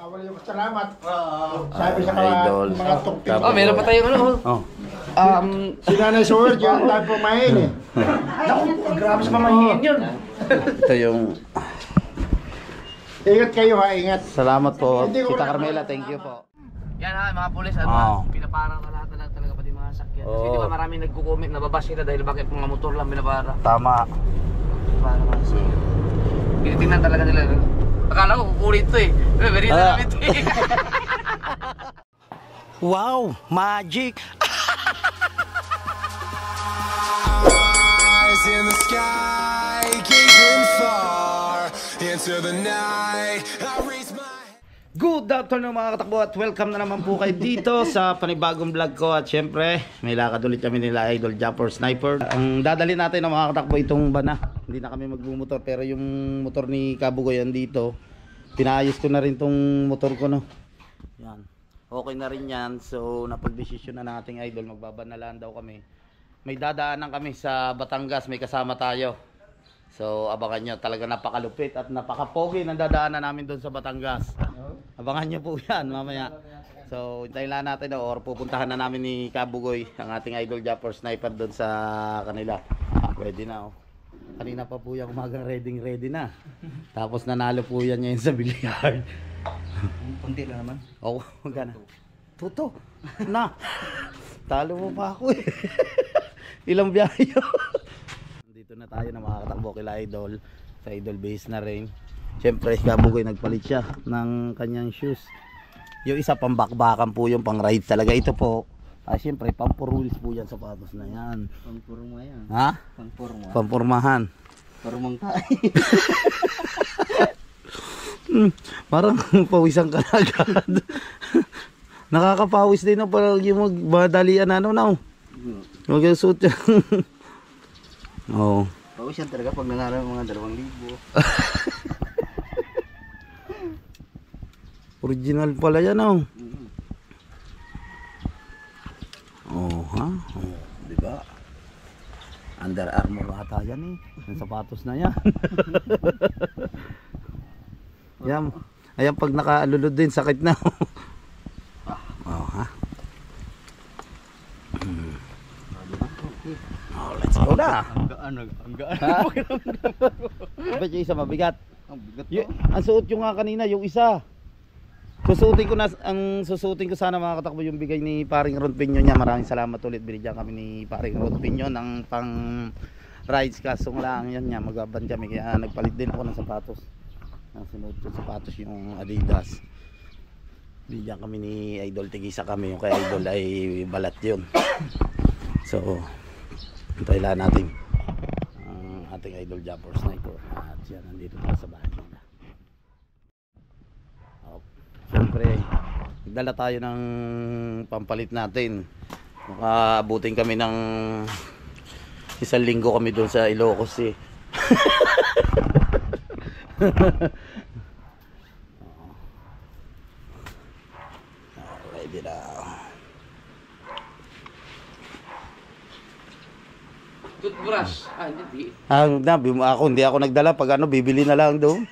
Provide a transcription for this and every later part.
Bawal yung salamat. Sabi sa mga tungpil. Oh, meron pa tayong ano. Oh. Si Nanay Sword, yung tayo pumahin eh. Naku, grabe sa mamahiin yun. Ito yung... Ingat kayo ha, ingat. Salamat po. Hindi ko Tita na- Carmela, thank you po. Yan ha, mga pulis, ano, Oo. pinaparang na lahat talaga pati mga sakyan. Kasi Oo. di ba maraming nagko-comment, nababas sila dahil bakit mga motor lang binabara. Tama. Para kasi. Tinitingnan talaga nila. Akala ko kukulit to eh. Very namin to eh. Wow! Magic! Eyes in the sky, gazing far into the night. I raise my Good afternoon mga katakbo at welcome na naman po kayo dito sa panibagong vlog ko. At syempre, may lakad ulit kami nila Idol Japper Sniper. Ang dadali natin ng mga katakbo itong bana. Hindi na kami magbumotor pero yung motor ni Kabugoy dito. Pinaayos ko na rin tong motor ko, no. Yan. Okay na rin yan. So napagdesisyon na nating Idol, magbabanalaan daw kami. May dadaanan kami sa Batangas, may kasama tayo. So abangan nyo, talaga napakalupit at napakapogi ng dadaanan namin doon sa Batangas. Abangan nyo po yan mamaya. So hintayin lang natin or pupuntahan na namin ni Kabugoy, ang ating Idol Japper Sniper doon sa kanila. Pwede na oh. Kanina pa po yung umagang ready na. Tapos nanalo po yan ngayon sa bilyard. Kunti lang naman. Oo, magana. Tuto. Na. Talo mo pa ako eh. Ilang biyahe yun. Dito na tayo na makakatakbo kila Idol. Sa Idol base na rin. Siyempre, Kabugoy nagpalit siya ng kanyang shoes. Yung isa pang bakbakan po yung pang ride talaga. Ito po, siyempre, pampurwheels po yan sapatos na yan. Pampurma yan. Ha? Pampurma. Pampurmahan. Parumang tayo. Parang pawisan ka na agad. Nakakapawis din na parang yung magmadalian na ano na. Mag-suit yan. Oo. Pawis yan talaga pag nangarap mga 2,000. Original pala yan oh. Oh ha? Oh, diba? Under Armour ata yan eh. Yung sapatos na yan. Yan. Ayan pag nakaalulod din sakit na. Oh ha? Oh, let's go na. Ang gaan. Ha? Ba't yung isa mabigat? Ang bigat Ang suot yung nga kanina, yung isa. Susutin ko na, ang susutin ko sana mga katakbo yung bigay ni Paring Ron Pinyon niya. Maraming salamat ulit, binigyan kami ni Paring Ron Pinyon ng pang rides kasong lang yan niya, magaban kami kaya nagpalit din ako ng sapatos. Ang sinuot ko sapatos yung Adidas. Binigyan kami ni Idol, tigisa kami, yung kay Idol ay balat yun. So hintayin lang natin ang ating Idol Japper Sniper at yan, nandito na sa bahay nila. Siyempre, nagdala tayo ng pampalit natin. Makaabutin kami ng 1 linggo kami doon sa Ilocos eh. Ready na. Toothbrush. Hindi. Hindi ako nagdala. Pag ano, bibili na lang doon.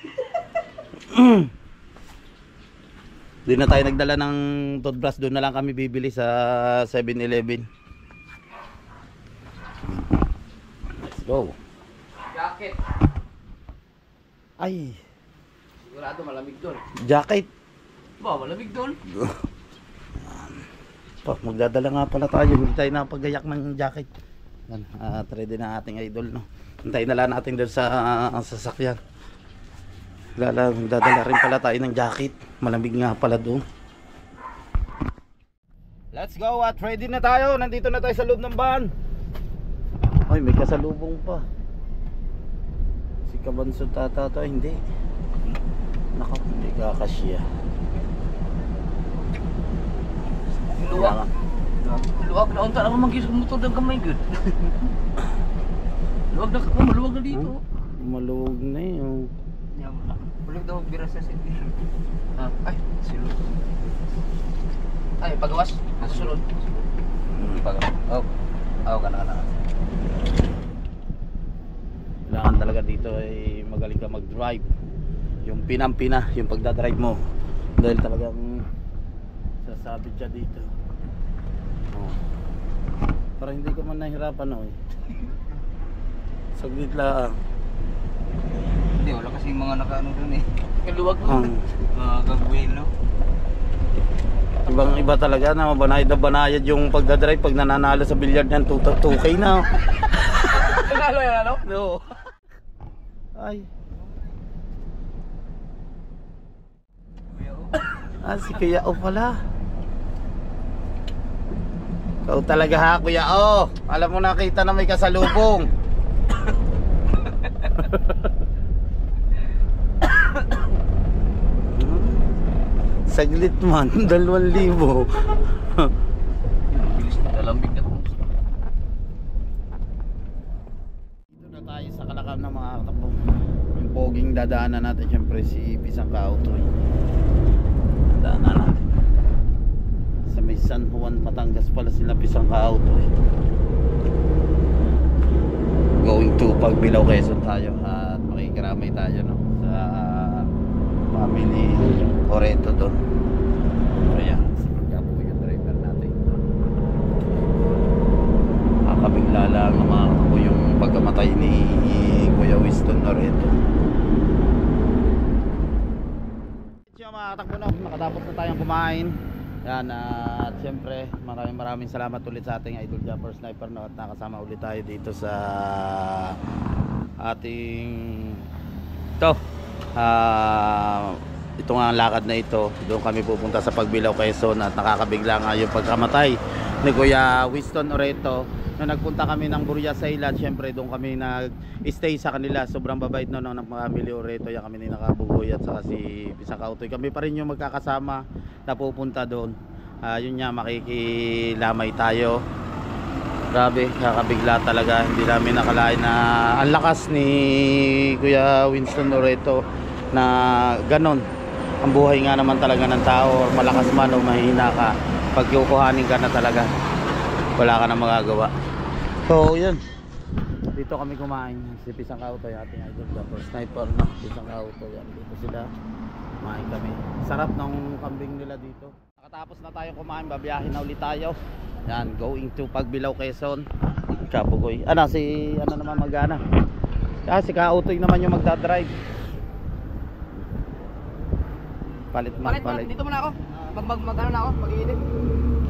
Doon na tayo nagdala ng toothbrush, doon na lang kami bibili sa 7-Eleven. Let's go. Jacket. Ay, Sigurado malamig doon. jacket. Ba, malamig doon. Magdadala nga pala tayo, hindi tayo napagayak ng jacket. Yan, ready na ating Idol, no. Hintayin na lang natin doon sa sasakyan. Dadala rin pala tayo ng jacket. Malamig nga pala doon. Let's go at ready na tayo. Nandito na tayo sa loob ng van. Ay, may kasalubong pa. Si Kabanso Tata to, hindi. Naka, hindi kakasya. Luwag. Luwag na unta naman magis motor ng kamay good. Luwag na maluwag na dito. Maluwag na yun. Bulag daw magbira sa city. Ay, silot. Ay, pagawas. Nasusunod. Pagawas. Oh, kana. Kailangan talaga dito ay magaling ka mag-drive. Yung pinang-pina, yung pagdadrive mo. Dahil talagang sasabit siya dito. Oh. Para hindi ko man nahirapan oh. Saglit lang. Hindi, wala kasing mga nakaano dun eh. Kaluwag mo. Mga gagawin, no? Ibang iba talaga na banayad na banayad yung pagdadrive pag nananalo sa billiard yan 2K na. Nanalo yan, ano? No. Ay. Si Kuya O pala. Ikaw talaga ha, Kuya O. Alam mo nakita na may kasalubong. Saglit man, 2,000. Bilis na dalambig na kung Dito na tayo sa kalakam ng mga katakbo. Yung poging dadaanan natin syempre si Pisang Kauto. Dadaanan natin. Sa may San Juan, Batangas pala sila Pisang Kauto. Going to Pagbilao, Quezon tayo at makikiramay tayo no, sa family Oreto doon. Kaya sige po yung driver natin. Kakabigla lang ng mga ko yung pagkamatay ni Kuya Winston Oreto. Siya mga katakbo na, nakatapos na tayong kumain. Yan at siyempre maraming salamat ulit sa ating Idol Japper Sniper no, at nakasama ulit tayo dito sa ating ito nga ang lakad na ito. Doon kami pupunta sa Pagbilao, Quezon at nakakabigla nga yung pagkamatay ni Kuya Winston Oreto. Nung nagpunta kami ng Burya sa Ilan, syempre doon kami nag-stay sa kanila. Sobrang babait no, ng family Oreto. Yan kami ni Nakabugoy at saka si Pisang Kautoy. Kami pa rin yung magkakasama na pupunta doon. Yun nga, makikilamay tayo. Grabe, kakabigla talaga. Hindi namin nakalain na ang lakas ni Kuya Winston Oreto na ganon. Ang buhay nga naman talaga ng tao, or malakas man o mahina ka, pag kukuhanin ka na talaga, wala ka na magagawa. So yun, dito kami kumain. Si Pisang Kautoy, ating Idol Japper Sniper na Pisang Kautoy, yan, dito sila kumain kami. Sarap ng kambing nila dito. Nakatapos na tayong kumain, babiyahin na ulit tayo. Yan, going to Pagbilao, Quezon. Kabugoy, si naman magana. Si Kautoy naman yung magdadrive. Palit. Dito muna ako. Mag-ano na ako, mag-i-edit.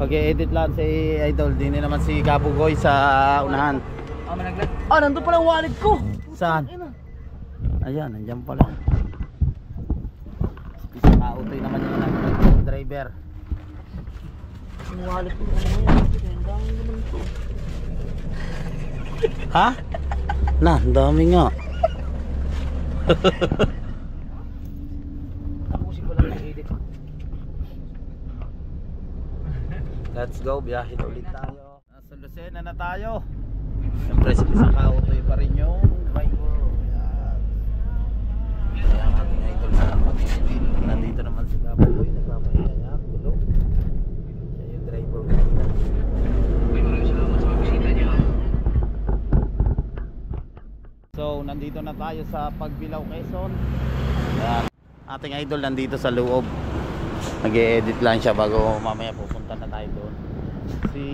Pag-i-edit lang si Idol, din naman si Kabugoy sa unahan. Managlag. Nandun pala ang wallet ko. Saan? Ayan, nandiyan pala. Isang Kautoy naman yung driver. Yung wallet ko naman yan. Dami naman ito. Ha? Ang dami nga. Let's go, biyahe na ulit tayo. Nasa Lucena na tayo. Siyempre si Pisang Kautoy pa rin yung driver. Kaya ang ating Idol na pag-i-edit. Nandito naman si Kabugoy, nagpapahinga niya. Tulog. Siya yung driver kanina. Maraming salamat sa bisita niyo. So nandito na tayo sa Pagbilao, Quezon. Ating Idol nandito sa loob. Nag-e-edit lang siya bago mamaya pupunta na tayo doon. Si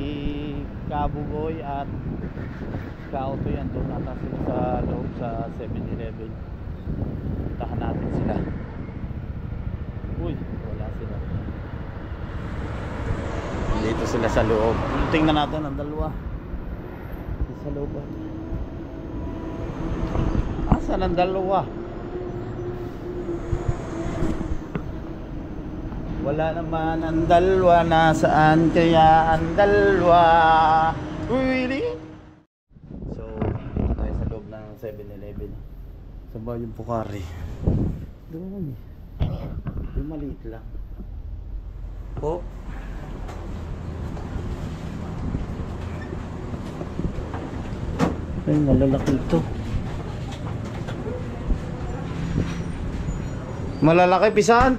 Kabugoy at Kautoy yan doon nata sila sa loob sa 7-Eleven. Puntahan natin sila. Uy, wala sila. Dito sila sa loob. Tingnan natin ang dalawa. Sa loob. Saan ang dalawa? Wala naman ang dalawa. Nasaan kaya ang dalawa? Really? So, tayo sa loob ng 7-Eleven. Saan ba yung Pukari? Doon eh. Yung maliit lang. Oh. Ay, malalaki ito. Malalaki, Pisan?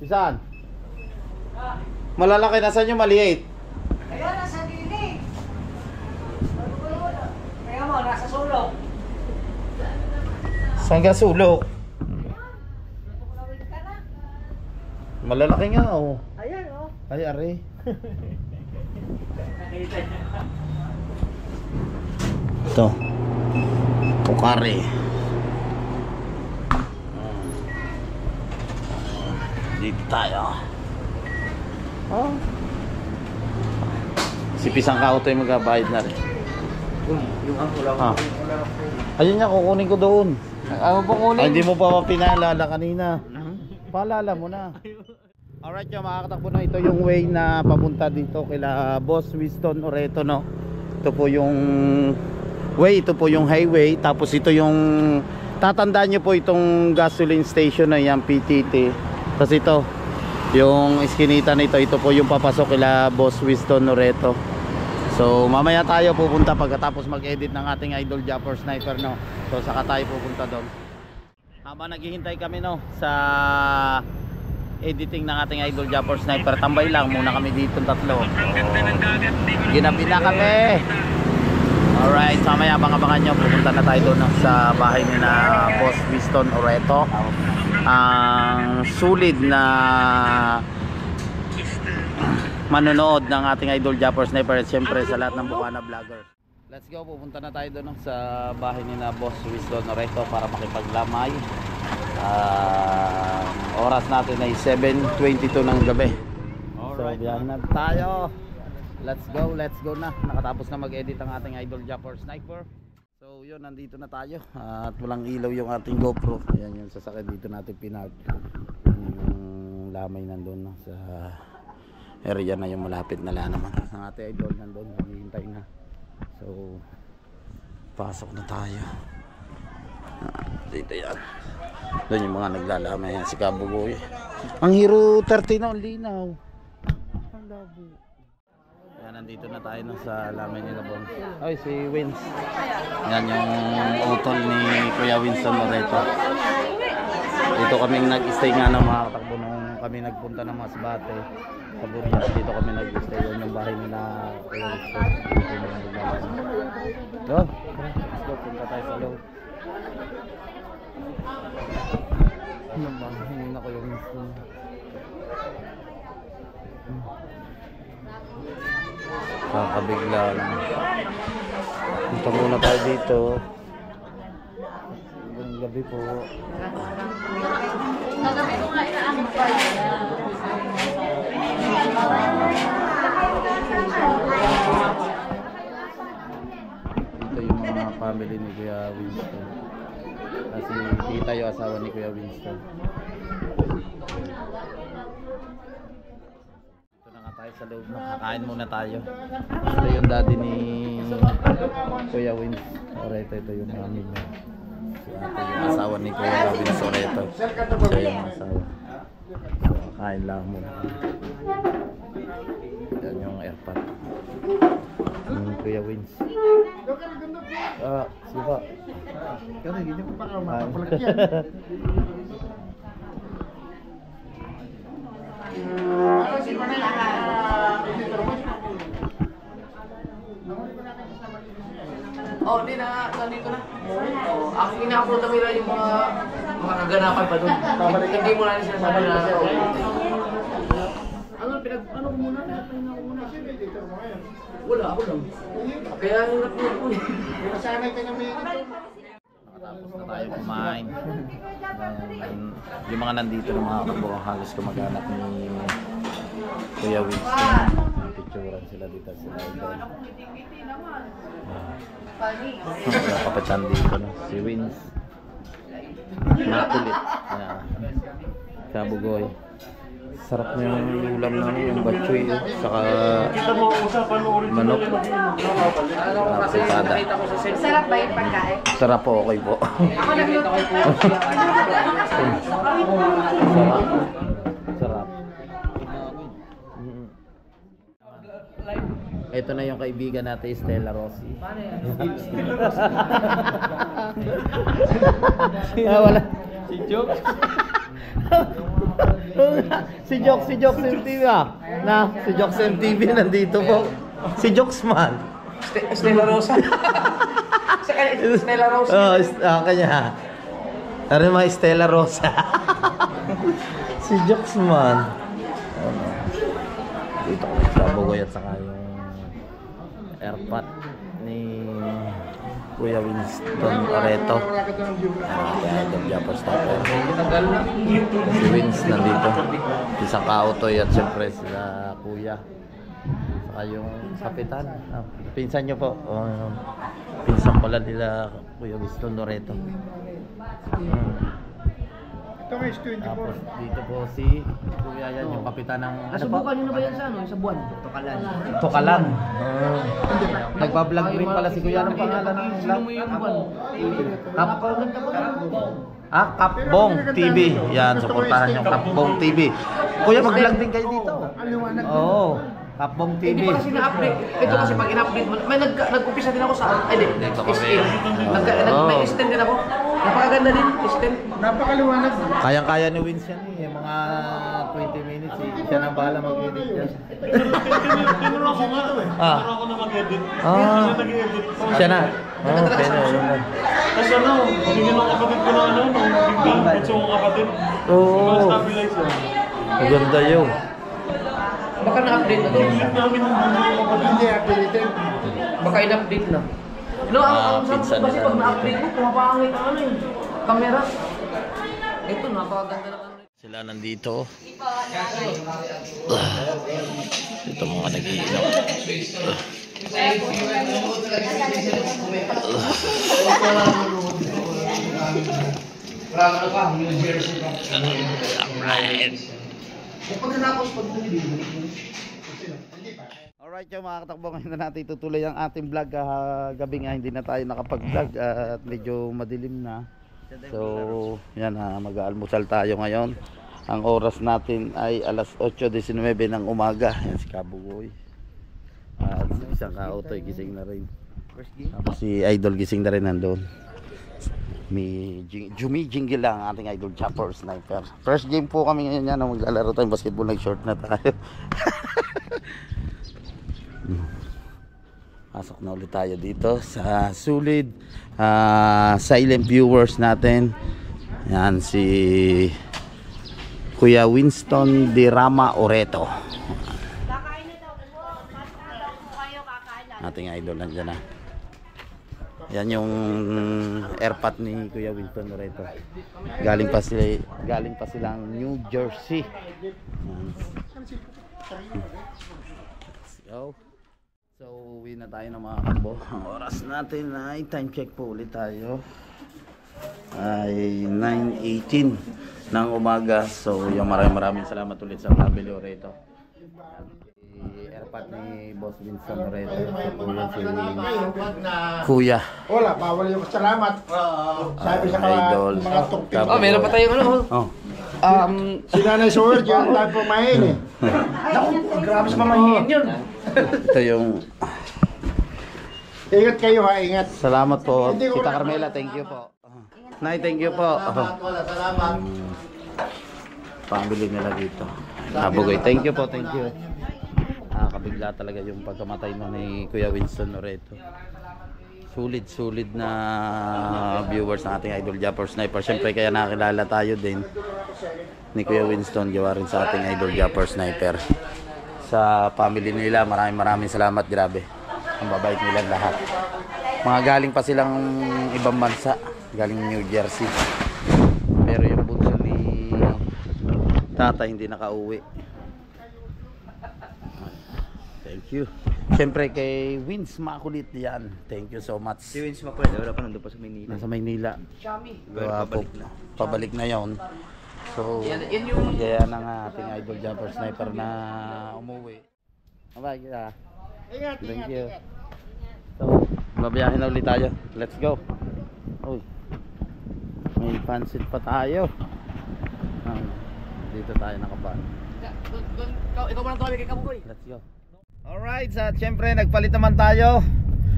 Pisan? Malalaki, nasaan yung maliit? Ayun, nasa dinig. Kaya mo, nasa sulok. Saan ka sulok? Malalaki nga oh. Ayan, oh. Ay, are. Ito. Pukari. Dito tayo. Oh. Si Pisang Kauto yung magbabayad na rin. Yung ang wala Ah. Ayun nga, kukunin ko doon. Ano po kunin? Ay, hindi mo pa pinaalala kanina. Paalala mo na. Alright yung mga katakbo, no, ito yung way na papunta dito kila Boss Winston Oreto, no. Ito po yung way, ito po yung highway. Tapos ito yung tatandaan nyo po itong gasoline station na yan, PTT. Tapos ito yung iskinita nito, ito po yung papasok kila Boss Winston Oreto. So mamaya tayo pupunta pagkatapos mag-edit ng ating idol Japper Sniper, no. So saka tayo pupunta doon. Habang naghihintay kami, no, sa editing ng ating idol Japper Sniper, tambay lang muna kami dito tatlo. Ginabi na kami. Alright, so mamaya abangan nyo, pupunta na tayo doon sa bahay ni na Boss Winston Oreto. Ang sulit na manonood ng ating idol Japper Sniper at syempre sa lahat ng Bukana vloggers. Let's go, pupunta na tayo doon sa bahay ni na Boss Winston Oreto para makipaglamay. Oras natin ay 7:22 ng gabi. So biyahin na tayo. Let's go na. Nakatapos na mag-edit ang ating idol Japper Sniper. So yun, nandito na tayo. At walang ilaw yung ating GoPro. Ayan yung sasakyan dito natin pinag. Yung lamay nandun, no, sa area na yung malapit na lang naman. Ang ating idol nandun, naghihintay na. So pasok na tayo. Dito yan. Doon yung mga naglalamay. Yan si Kabugoy. Ang Hero 30 na, ang linaw. Ang labo. Yan, nandito na tayo no, sa lamay nila Bong. Ay, si Wins. Yan yung utol ni Kuya Winston Oreto. Dito kaming nag-stay nga ng mga katakbo nung kami nagpunta ng Masbate sa Burias. Dito kami nag-stay. Yan yung bahay nila Kuya Winston. Go, let's go, punta tayo sa loob. Ano ba? Hindi na ko yung Winston. Kakabigla lang. Punta muna tayo dito. Magandang gabi po. Nagabi ko nga inaamot pa Dito yung mga family ni Kuya Winston. Kasi tita yung asawa ni Kuya Winston. Ito na nga tayo sa loob. Kakain muna tayo. Ito yung daddy ni Kuya Winston Oreto. Ito yung mami niya. Si ate yung asawa ni Kuya Winston Oreto. Siya yung asawa. So kain lang muna. Yan yung airpot. Yung Kuya Winston. Sipa. Kasi hindi mo pa makapalagyan. Oh, hindi na, nandito na. Oh, ang ina-upload na nila yung mga kaganapan pa doon. Hindi mo na sinasabi na. Ano ko muna? Wala, ako lang. Kaya nung nag-upload ko eh. Nasanay ka na may Nakatapos na tayo kumain. Yung mga nandito ng mga kabuang halos kamag-anak ni Kuya Winston. Picturean sila dito sila doon. Wala pa pa dyan dito, no? Si Wins. Makulit. Kabugoy. Sarap na yung ulam na yung batchoy, saka manok. Fritada. Sarap ba yung pagkain? Sarap po, okay po. Ako nagluto. Sarap. Ito na yung kaibigan natin, Stella Rossi. Wala. Si Jokes. Si Jokes MTV na, si Jokes MTV nandito po. Si Jokes man. Stella Rosa. Stella Rosa. Oh, kanya. Ano mga Stella Rosa. Si Joksman. Dito ko sa Bugoy at saka yung airpot ni Kuya Winston Oreto. Kaya Idol Japper Sniper. Si Wins nandito. Isang kautoy at siyempre sila Kuya. Saka yung kapitan. Pinsan nyo po. Pinsan pala nila Kuya Winston Oreto. Ito nga is 24. Tapos dito po si Kuya yan, yung kapitan ng Nasubukan nyo na ba yan sa ano? Sa buwan? Tukalan. Tukalan. Nagbablog rin pala si Kuya. Anong pangalan ng Sino mo yung buwan? Napakaganda ko lang. Kapbong TV. Yan, suportahan yung Kapbong TV. Kuya, mag-vlog din kayo dito. Oo. Kapbong TV. Hindi pa kasi na-update. Ito kasi pag in-update mo, may nag-umpisa din ako sa, ay di, may extend din ako. Napakaganda din, extend. Napakaliwanag. Kayang-kaya ni Wins yan eh. Mga 20 minutes eh. Siya nang bahala mag-edit yan. Tinuro ako nga ito eh. Tinuro ako na mag-edit. Nag-edit. Siya na. Pero Kasi ano, magiging ng kapatid ko na ano, biglang gusto kong kapatid. Oo. Stabilize yun. Maganda yun. Baka na-update na to. Biglang namin ng kapatid. Hindi, updated. Baka in-update na. No, ang sabi pinsan ko kasi nila. pag na-update mo, pumapangit ang ano eh. Camera. Ito, napakaganda na ano. Sila nandito. Ito mga nag-iinom. Ano ka, New Jersey ka. Alright. Pagkatapos, pag Alright yung mga katakbo, ngayon na natin itutuloy ang ating vlog. Gabi nga hindi na tayo nakapag-vlog at medyo madilim na. So yan, mag-aalmusal tayo ngayon. Ang oras natin ay alas 8:19 ng umaga. Yan si Kabugoy. At isang kautoy gising na rin. Tapos si Idol gising na rin nandun. May jingle lang ang ating Idol Japper Sniper. First game po kami ngayon yan. Maglalaro tayo basketball, nag-short na tayo. Pasok na ulit tayo dito sa sulit silent viewers natin. Yan si Kuya Winston Dirama Oreto. Ating idol nandiyan na. Yan yung airpot ni Kuya Winston Oreto. Galing pa silang New Jersey. Yan. Let's go. So, uwi na tayo ng mga kambo. Ang oras natin ay time check po ulit tayo. Ay 9:18 ng umaga. So, yung maraming salamat ulit sa family Oreto. Airpot ni Boss Winston Oreto. Kuya. Wala, bawal yung salamat. Sabi sa Idol. mga tuktik. Oh, meron pa tayong ano. Oh. Si Nanay Sword, yung tayo pumahin eh. Grabe sa mamahiin yun. Ito yung Ingat kayo ha, ingat. salamat po. Hindi ko Tita na- Carmela, thank you po. Nay, thank you po. Salamat. Pambili nila dito. Kabugoy, thank you po, thank you. Kabigla talaga yung pagkamatay mo ni Kuya Winston Oreto. Sulit na viewers ng ating Idol Japper Sniper. Siyempre kaya nakilala tayo din ni Kuya Winston, gawa rin sa ating Idol Japper Sniper. Sa family nila, maraming salamat, grabe. Ang babait nila lahat. Mga galing pa silang ibang bansa, galing New Jersey. Pero yung bunso ni Tata hindi nakauwi. Thank you. Siyempre kay Wins Makulit yan. Thank you so much. Si Wins Makulit, wala pa nandun pa sa Maynila. Nasa Maynila. Chami. Pabalik na yon. So, Yan yung- kaya ng ating Idol Japper Sniper na umuwi. Bye kita. Ingat, Thank ingat, you. ingat. So, babiyahin na ulit tayo. Let's go. Uy. May pansit pa tayo. Dito tayo nakaban. Ikaw ba nang tawag kay Kabugoy? Let's go. Alright, at syempre nagpalit naman tayo.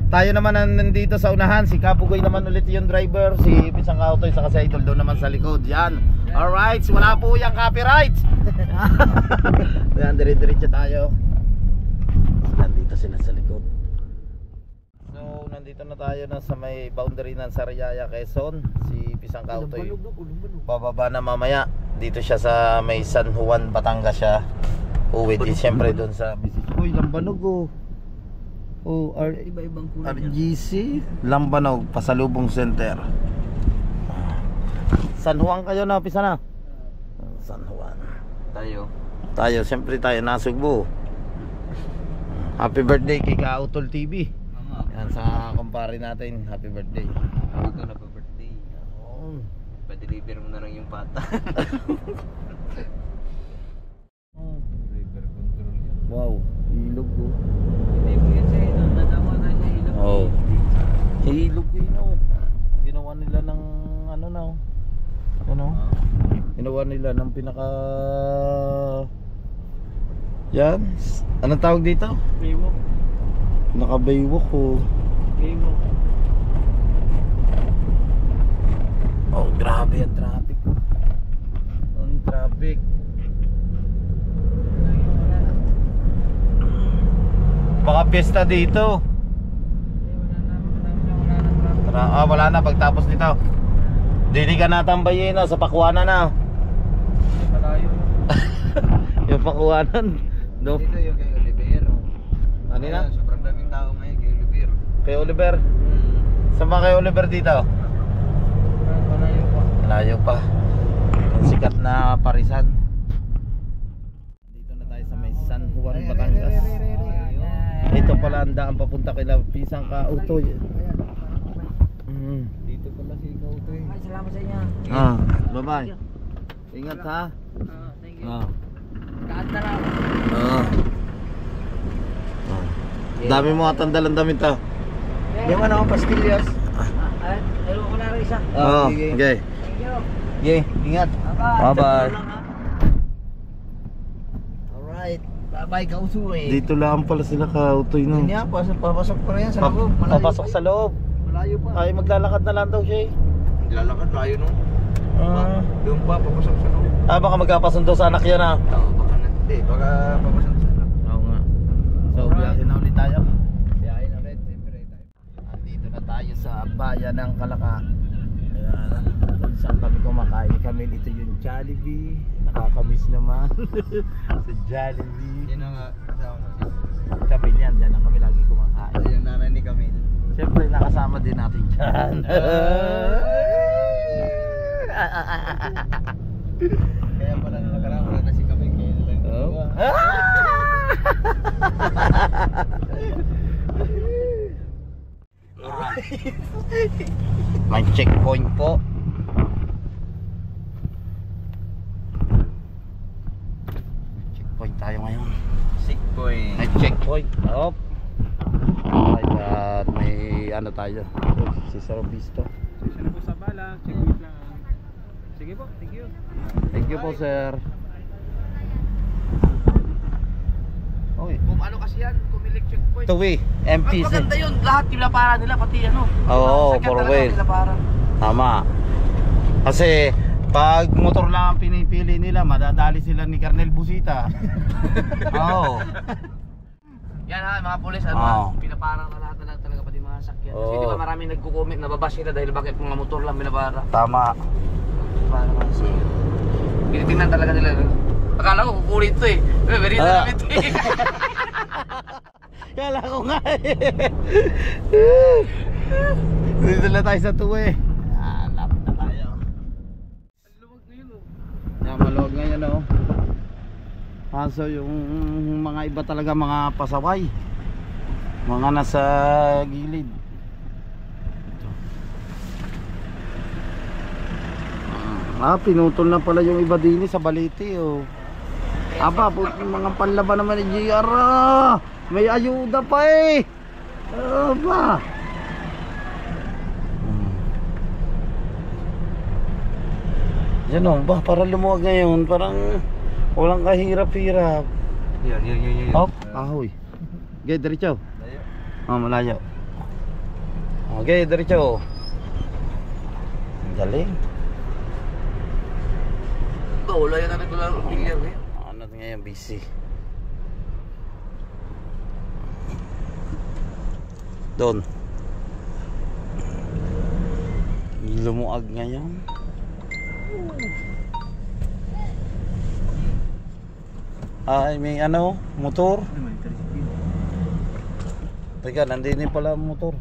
Tayo naman ang nandito sa unahan. Si Kapugoy naman ulit yung driver. Si Pisang Kautoy saka si Idol doon naman sa likod. Yan. Alright, wala po yung copyright. Yan, dire-diretso tayo. Nandito sila sa likod. So, nandito na tayo na sa may boundary ng Sariaya, Quezon. Si Pisang Kautoy bababa na mamaya. dito siya sa may San Juan, Batangas siya. Uwi din siyempre doon sa business. Uy, Lambanog oh. Oh, Iba-ibang kulay yan. RGC Lambanog, Pasalubong Center. San Juan kayo na, pisa na. San Juan. Tayo, siyempre tayo nasugbo. Happy birthday kay Kautol TV. Yan sa kumpare natin, happy birthday. Ito na pa birthday. Oo. Pa-deliver mo na lang yung pata. Wow, ilog oh. Hindi mo yan sa ino. Nadama na niya ilog. Oh. Ilog yun oh. Ginawa nila ng ano na oh. Ano? Ginawa nila ng pinaka yan. Anong tawag dito? Baywalk. Pinaka baywalk oh. Baywalk. Oh, grabe ang traffic oh. Ang traffic. Baka piyesta dito. Wala na pagtapos nito. Dili ka natambayin na sa Pakuanan na. Malayo na. Yung Pakuanan. No. Dito yung kay Oliver. Ano na? Sobrang daming tao ngayon kay Oliver. Kay Oliver. Saan ba kay Oliver dito? Malayo pa. Malayo pa. Ang sikat na parisan. Dito na tayo sa may San Juan, Batangas. Ito pala ang daan papunta kay Pisang Kautoy. Dito pala si Kautoy. Ay, salamat sa inyo. Bye-bye. Ingat ha. Thank you. Ah. Kaanta lang. Dami mo atang dalang damit ha. Yung ano, pastillas. Ayun ko na rin isa. Okay. Thank you. Okay, ingat. Bye-bye. Alright. Bye-bye, Kautoy. Dito lang pala sila Kautoy no. Yan, papasok pa rin yan sa loob. Malayo Papasok pa. sa loob. Malayo pa. Ay, maglalakad na lang daw siya eh. Lalakad, layo no. Ah. Doon pa, papasok sa loob. Baka magkapasundo sa anak yan ha. Oo, baka hindi. Baka papasok sa loob. Oo nga. So, biyahin na ulit tayo. Biyahe na rin, siyempre tayo. Andito na tayo sa bayan ng Kalaka. Ayan. Kung saan kami kumakain kami. Dito yung Jollibee. Nakakamiss naman. Sa Jollibee. Yan ang kasama mo. Kami niyan. Diyan na kami lagi kumakain. Yung nanay ni Camille. Siyempre nakasama din natin dyan. Kaya pala na nakaraan, wala na si Camille. Kaya na lang dalawa. May checkpoint po. Checkpoint tayo ngayon. Sick boy. May checkpoint. Op. At may ano tayo. Si Sir Visto. Sino po sa bala? Check lang. Sige po, thank you. Thank you po, sir. Okay. Kung ano kasi yan, kumilik checkpoint. Two-way, Ang MPC. maganda yun, lahat nilapara nila, pati ano. Oo, sakyan four talaga way. nilapara. Tama. Kasi pag motor lang ang pinipili nila, madadali sila ni Colonel Busita. Oo. Yan ha, mga pulis, Oo. pinaparang na lahat na lang talaga pati mga sakyan. Kasi Oo. di ba maraming nagko-comment, nababash sila dahil bakit mga motor lang pinapara. Tama. Para kasi tinitingnan talaga nila. Akala ko kukulit to eh. Very namin to eh. Kala ko nga eh. Dito na tayo sa tuwe. Lapit na tayo. Luwag ngayon oh. Yan, maluwag ngayon oh. Kaso yung mga iba talaga mga pasaway. Mga nasa gilid. Pinutol na pala yung iba din sa Balete oh. Aba, mga panlaban naman ni JR ah. May ayuda pa eh. Aba. Yan oh, ba, para lumuwag ngayon. Parang walang kahirap-hirap. Yan. Hop, ahoy. Okay, diretso. Malayo. Okay, diretso. Galing. Wala yan natin tularo. Tingnan ngayon. Ano ngayon, busy. Doon. Lumuag ngayon. Ay, may ano, motor. Teka, nandini pala ang motor.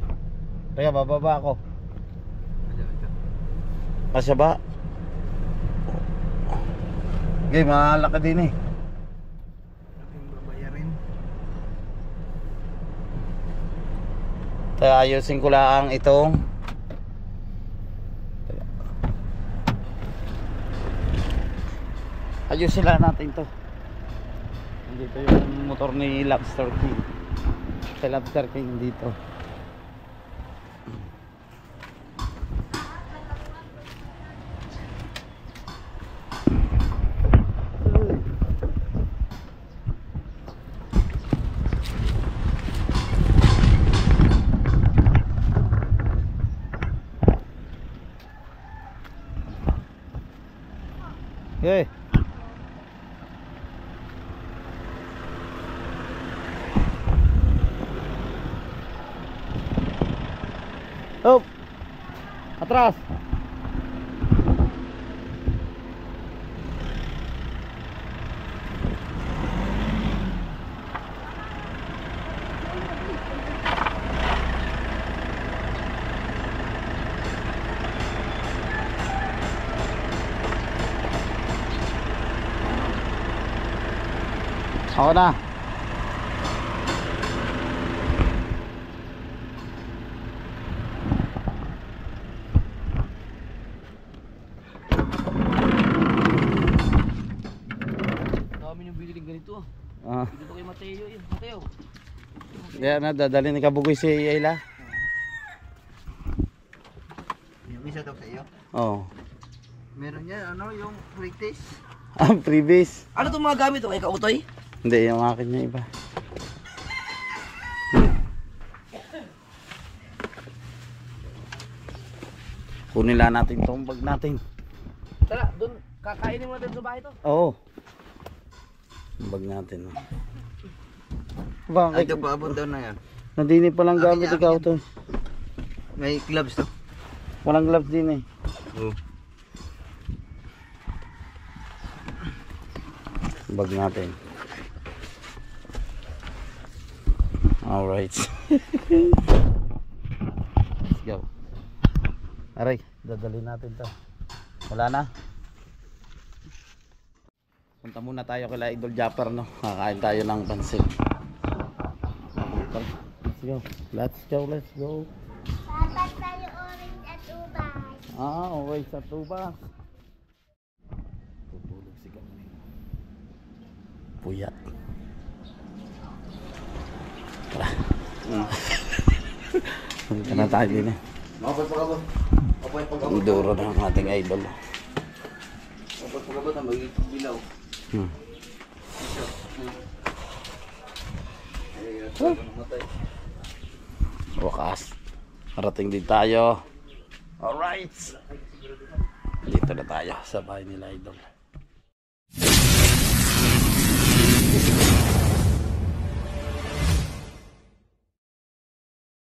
Teka, bababa ako. Kasya ba? Okay, malaki din eh. Teka, ayusin ko lang itong ayusin lang natin to. Dito yung motor ni Lobster King. Kay Lobster King dito. Okay. Hop. Atras. Ako na. Dami yung bililing ganito. Ah. Dito kay Mateo yun. Mateo. Kaya na dadali ni Kabugoy si Ayla. Yung isa daw sa iyo. Oh. Meron yan, ano, yung British. Ang previous. Ano itong mga gamit o kay Kautoy? Hindi, yung akin niya iba. Kunin lang natin itong bag natin. Tara, doon. Kakainin mo natin sa bahay to. Oo. Yung bag natin. Bakit? Ito pa, abot daw na yan. Nandini palang gamit Akin ikaw yan. to. May gloves to. Walang gloves din eh. Oo. Bag natin. Alright. Let's go. Aray, dadalhin natin to. Wala na. Punta muna tayo kila Idol Japper, no? Kakain tayo ng pansit. Let's go. Let's go, let's go. Dapat tayo orange at ubay. Orange at ubas. Tutulog si Kaming. Puyat. Tara. Punta na tayo din eh. Mabot pa kabot. Apoy pa kabot. Ang duro ng ating idol. Mabot pa kabot ang magiging bilaw. Wakas. Parating din tayo. Alright. Dito na tayo sa bahay nila idol.